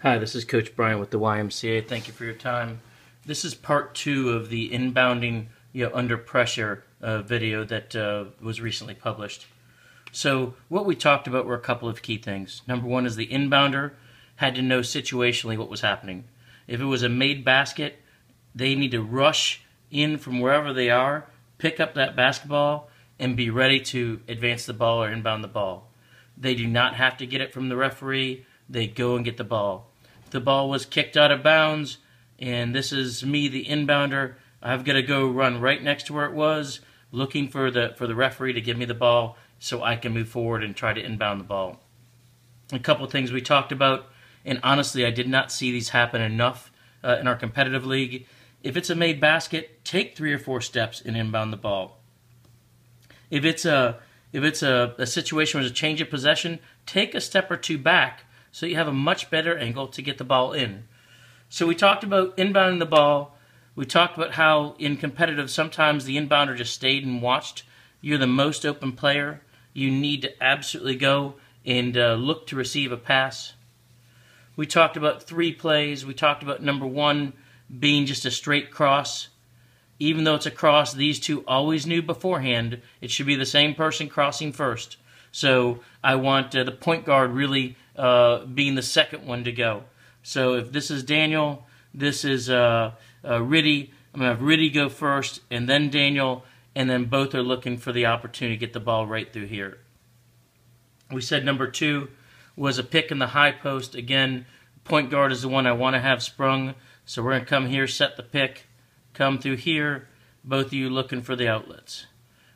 Hi, this is Coach Brian with the YMCA. Thank you for your time. This is part 2 of the inbounding under pressure video that was recently published. So what we talked about were a couple of key things. Number one is the inbounder had to know situationally what was happening. If it was a made basket, they need to rush in from wherever they are, pick up that basketball, and be ready to advance the ball or inbound the ball. They do not have to get it from the referee. They go and get the ball. If the ball was kicked out of bounds, and this is me, the inbounder, I've got to go run right next to where it was, looking for the referee to give me the ball so I can move forward and try to inbound the ball. A couple of things we talked about, and honestly, I did not see these happen enough in our competitive league. If it's a made basket, take 3 or 4 steps and inbound the ball. If it's a situation where there's a change of possession, take a step or 2 back so you have a much better angle to get the ball in. So we talked about inbounding the ball. We talked about how in competitive sometimes the inbounder just stayed and watched. You're the most open player. You need to absolutely go and look to receive a pass. We talked about 3 plays. We talked about number 1 being just a straight cross. Even though it's a cross, these two always knew beforehand it should be the same person crossing first. So I want the point guard really being the second one to go. So if this is Daniel, this is Riddy, I'm going to have Riddy go first, and then Daniel, and then both are looking for the opportunity to get the ball right through here. We said number 2 was a pick in the high post. Again, point guard is the one I want to have sprung. So we're going to come here, set the pick, come through here, both of you looking for the outlets.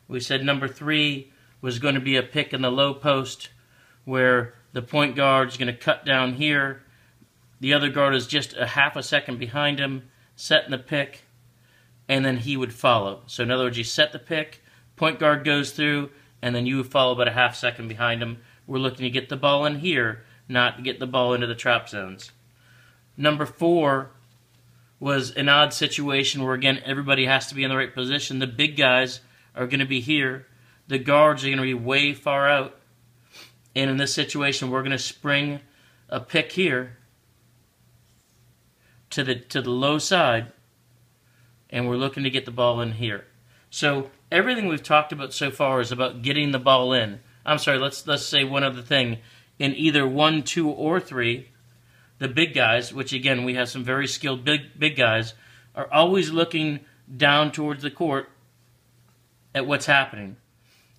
We said number 3 was going to be a pick in the low post where the point guard is going to cut down here. The other guard is just a half a second behind him, setting the pick, and then he would follow. So in other words, you set the pick, point guard goes through, and then you would follow about a half second behind him. We're looking to get the ball in here, not to get the ball into the trap zones. Number 4 was an odd situation where, again, everybody has to be in the right position. The big guys are going to be here. The guards are going to be way far out. And in this situation, we're going to spring a pick here to the low side, and we're looking to get the ball in here. So everything we've talked about so far is about getting the ball in. I'm sorry, let's say one other thing. In either 1, 2, or 3, the big guys, which again we have some very skilled big guys, are always looking down towards the court at what's happening.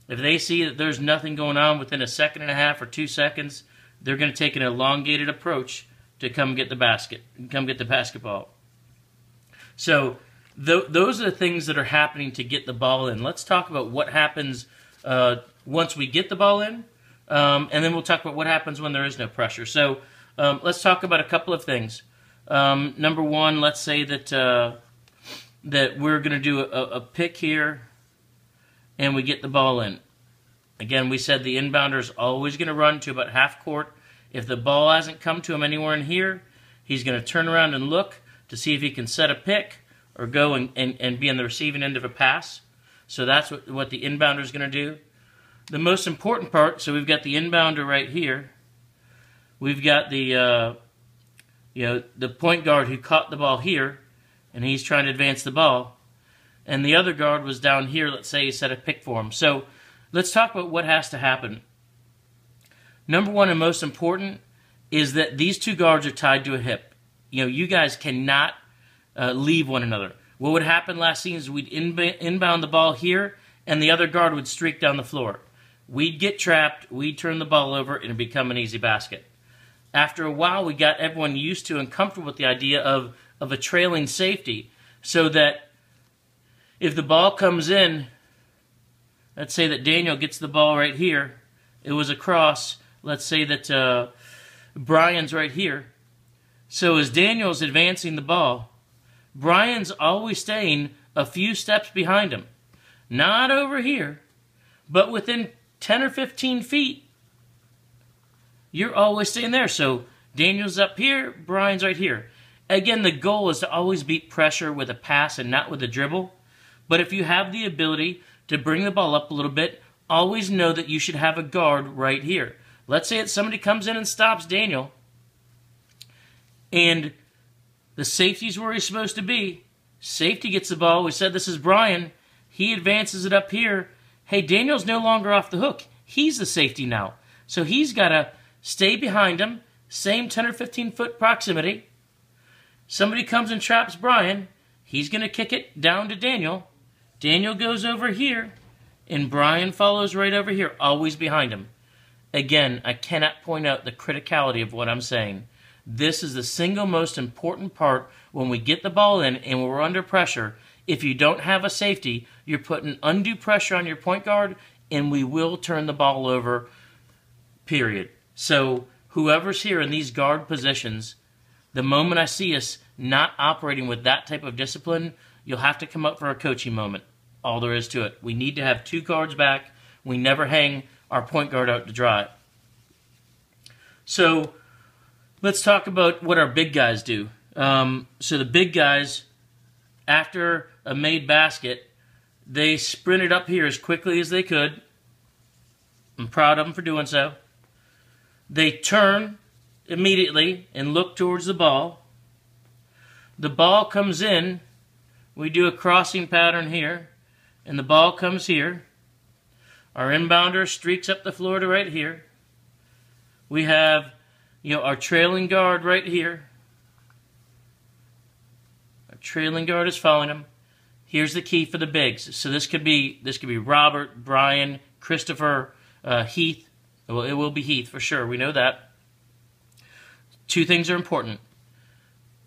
If they see that there's nothing going on within a second and a half or 2 seconds, they're going to take an elongated approach to come get the basket, come get the basketball. So those are the things that are happening to get the ball in. Let's talk about what happens once we get the ball in, and then we'll talk about what happens when there is no pressure. So let's talk about a couple of things. Number 1, let's say that that we're going to do a pick here, and we get the ball in. Again, we said the inbounder is always going to run to about half court. If the ball hasn't come to him anywhere in here, he's going to turn around and look to see if he can set a pick or go and be on the receiving end of a pass. So that's what the inbounder is going to do. The most important part, so we've got the inbounder right here. We've got the the point guard who caught the ball here, and he's trying to advance the ball. And the other guard was down here, let's say he set a pick for him. So let's talk about what has to happen. Number 1 and most important is that these 2 guards are tied to a hip. You guys cannot leave one another. What would happen last season is we'd inbound the ball here, and the other guard would streak down the floor. We'd get trapped, we'd turn the ball over, and it'd become an easy basket. After a while, we got everyone used to and comfortable with the idea of a trailing safety, so that if the ball comes in, let's say that Daniel gets the ball right here, it was a cross, let's say that Brian's right here. So as Daniel's advancing the ball, Brian's always staying a few steps behind him. Not over here, but within 10 or 15 feet, you're always staying there. So Daniel's up here, Brian's right here. Again, the goal is to always beat pressure with a pass and not with a dribble. But if you have the ability to bring the ball up a little bit, always know that you should have a guard right here. Let's say that somebody comes in and stops Daniel. And the safety's where he's supposed to be. Safety gets the ball. We said this is Brian. He advances it up here. Hey, Daniel's no longer off the hook. He's the safety now. So he's got to stay behind him. Same 10 or 15 foot proximity. Somebody comes and traps Brian. He's going to kick it down to Daniel. Daniel goes over here. And Brian follows right over here, always behind him. Again, I cannot point out the criticality of what I'm saying. This is the single most important part when we get the ball in and when we're under pressure. If you don't have a safety, you're putting undue pressure on your point guard, and we will turn the ball over, period. So whoever's here in these guard positions, the moment I see us not operating with that type of discipline, you'll have to come up for a coaching moment. All there is to it. We need to have 2 guards back. We never hang our point guard out to dry. So let's talk about what our big guys do. So the big guys, after a made basket, they sprinted up here as quickly as they could. I'm proud of them for doing so. They turn immediately and look towards the ball. The ball comes in. We do a crossing pattern here. And the ball comes here. Our inbounder streaks up the floor to right here. We have, our trailing guard right here. Our trailing guard is following him. Here's the key for the bigs. So this could be Robert, Brian, Christopher, Heath. Well, it will be Heath for sure. We know that. 2 things are important.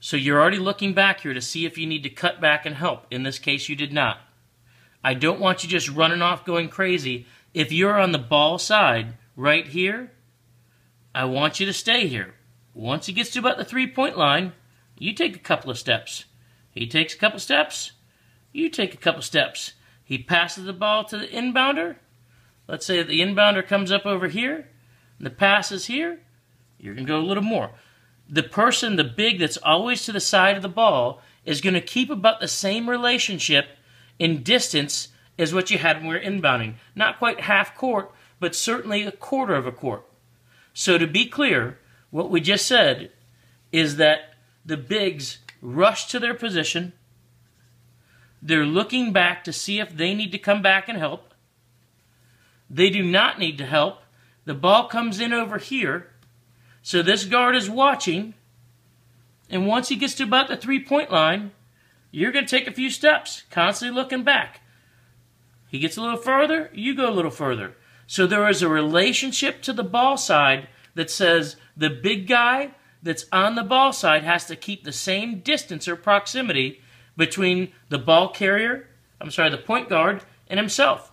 So you're already looking back here to see if you need to cut back and help. In this case, you did not. I don't want you just running off going crazy. If you're on the ball side right here, I want you to stay here. Once he gets to about the 3-point line, you take a couple of steps. He takes a couple steps. You take a couple steps. He passes the ball to the inbounder. Let's say that the inbounder comes up over here. And the pass is here. You're going to go a little more. The person, the big that's always to the side of the ball, is going to keep about the same relationship in distance as what you had when we were inbounding. Not quite half court, but certainly a quarter of a court. So to be clear, what we just said is that the bigs rush to their position. They're looking back to see if they need to come back and help. They do not need to help. The ball comes in over here. So this guard is watching. And once he gets to about the 3-point line, you're going to take a few steps, constantly looking back. He gets a little further, you go a little further. So there is a relationship to the ball side that says the big guy that's on the ball side has to keep the same distance or proximity between the ball carrier, the point guard, and himself.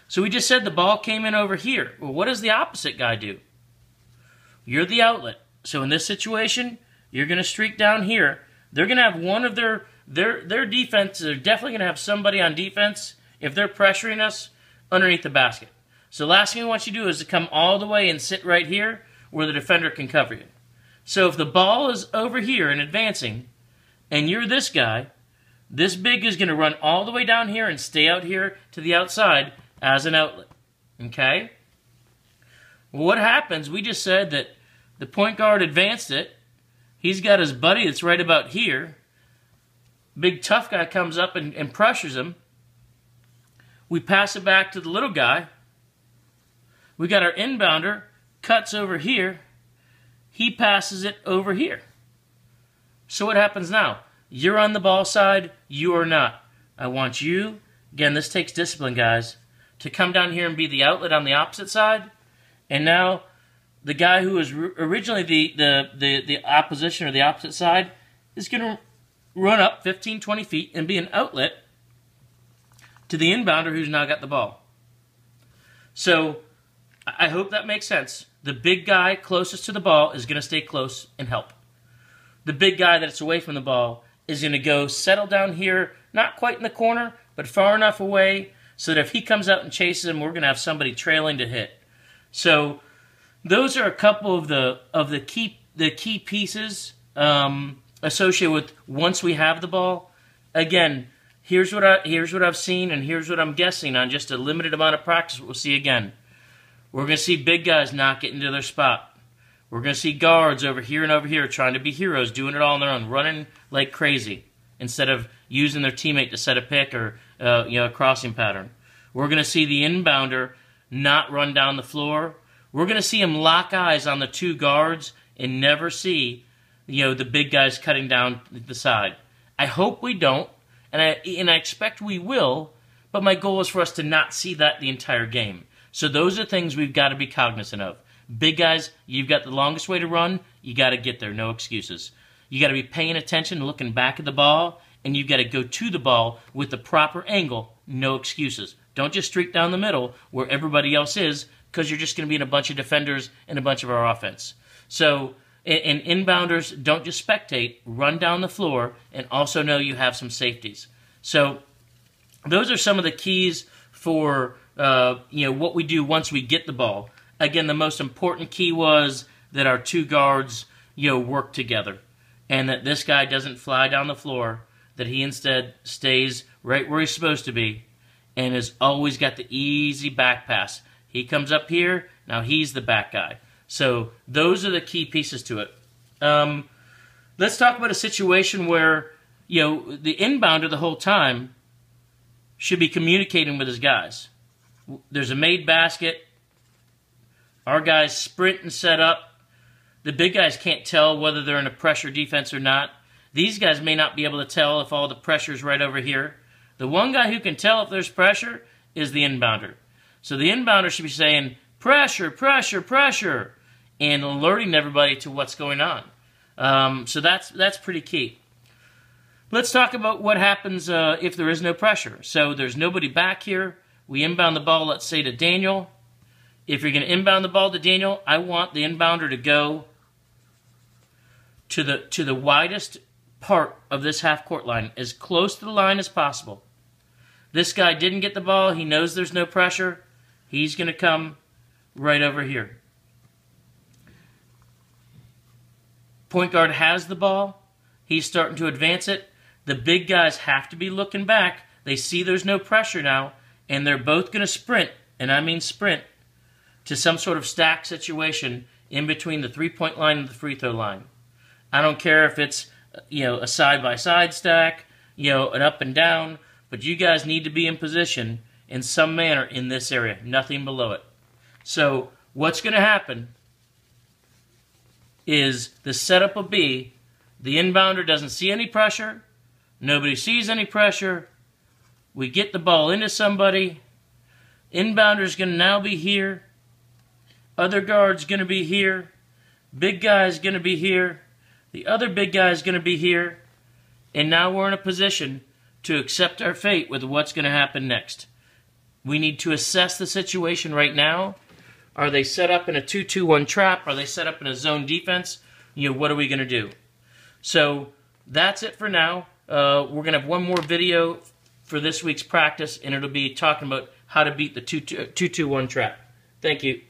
So we just said the ball came in over here. Well, what does the opposite guy do? You're the outlet. So in this situation, you're going to streak down here. They're going to have one of their defense. They're definitely going to have somebody on defense, if they're pressuring us, underneath the basket. So the last thing we want you to do is to come all the way and sit right here where the defender can cover you. So if the ball is over here and advancing, and you're this guy, this big is going to run all the way down here and stay out here to the outside as an outlet. Okay? Well, what happens, we just said that the point guard advanced it. He's got his buddy that's right about here. Big tough guy comes up and pressures him. We pass it back to the little guy. We got our inbounder, cuts over here. He passes it over here. So what happens now? You're on the ball side, you are not. I want you, again, this takes discipline, guys, to come down here and be the outlet on the opposite side. And now the guy who was originally the opposition or the opposite side is going to run up 15, 20 feet and be an outlet to the inbounder who's now got the ball. So I hope that makes sense. The big guy closest to the ball is going to stay close and help. The big guy that's away from the ball is going to go settle down here, not quite in the corner, but far enough away so that if he comes out and chases him, we're going to have somebody trailing to hit. So those are a couple of the key pieces associated with once we have the ball. Again, here's what I've seen, and here's what I'm guessing on just a limited amount of practice. We'll see again. We're going to see big guys not get into their spot. We're going to see guards over here and over here trying to be heroes, doing it all on their own, running like crazy instead of using their teammate to set a pick or a crossing pattern. We're going to see the inbounder not run down the floor. We're going to see him lock eyes on the two guards and never see the big guys cutting down the side. I hope we don't, and I expect we will, but my goal is for us to not see that the entire game. So those are things we've got to be cognizant of. Big guys, you've got the longest way to run. You got to get there, no excuses. You got to be paying attention, looking back at the ball, and you've got to go to the ball with the proper angle, no excuses. Don't just streak down the middle where everybody else is, because you're just going to be in a bunch of defenders and a bunch of our offense. So, and inbounders, don't just spectate, run down the floor, and also know you have some safeties. So those are some of the keys for what we do once we get the ball. Again, the most important key was that our two guards work together, and that this guy doesn't fly down the floor, that he instead stays right where he's supposed to be and has always got the easy back pass. He comes up here, now he's the back guy. So those are the key pieces to it. Let's talk about a situation where the inbounder the whole time should be communicating with his guys. There's a made basket. Our guys sprint and set up. The big guys can't tell whether they're in a pressure defense or not. These guys may not be able to tell if all the pressure's right over here. The one guy who can tell if there's pressure is the inbounder. So the inbounder should be saying, pressure, pressure, pressure, and alerting everybody to what's going on. So that's pretty key. Let's talk about what happens if there is no pressure. So there's nobody back here. We inbound the ball, let's say, to Daniel. If you're going to inbound the ball to Daniel, I want the inbounder to go to the widest part of this half-court line, as close to the line as possible. This guy didn't get the ball. He knows there's no pressure. He's going to come right over here. Point guard has the ball. He's starting to advance it. The big guys have to be looking back. They see there's no pressure now, and they're both going to sprint, and I mean sprint, to some sort of stack situation in between the three-point line and the free throw line. I don't care if it's a side-by-side stack, an up and down, but you guys need to be in position in some manner in this area, nothing below it. So what's going to happen is the setup will be the inbounder doesn't see any pressure, nobody sees any pressure, we get the ball into somebody, inbounder's going to now be here, other guard's going to be here, big guy's going to be here, the other big guy's going to be here, and now we're in a position to accept our fate with what's going to happen next. We need to assess the situation right now. Are they set up in a 2-2-1 trap? Are they set up in a zone defense? What are we going to do? So that's it for now. We're going to have one more video for this week's practice, and it'll be talking about how to beat the 2-2-1 trap. Thank you.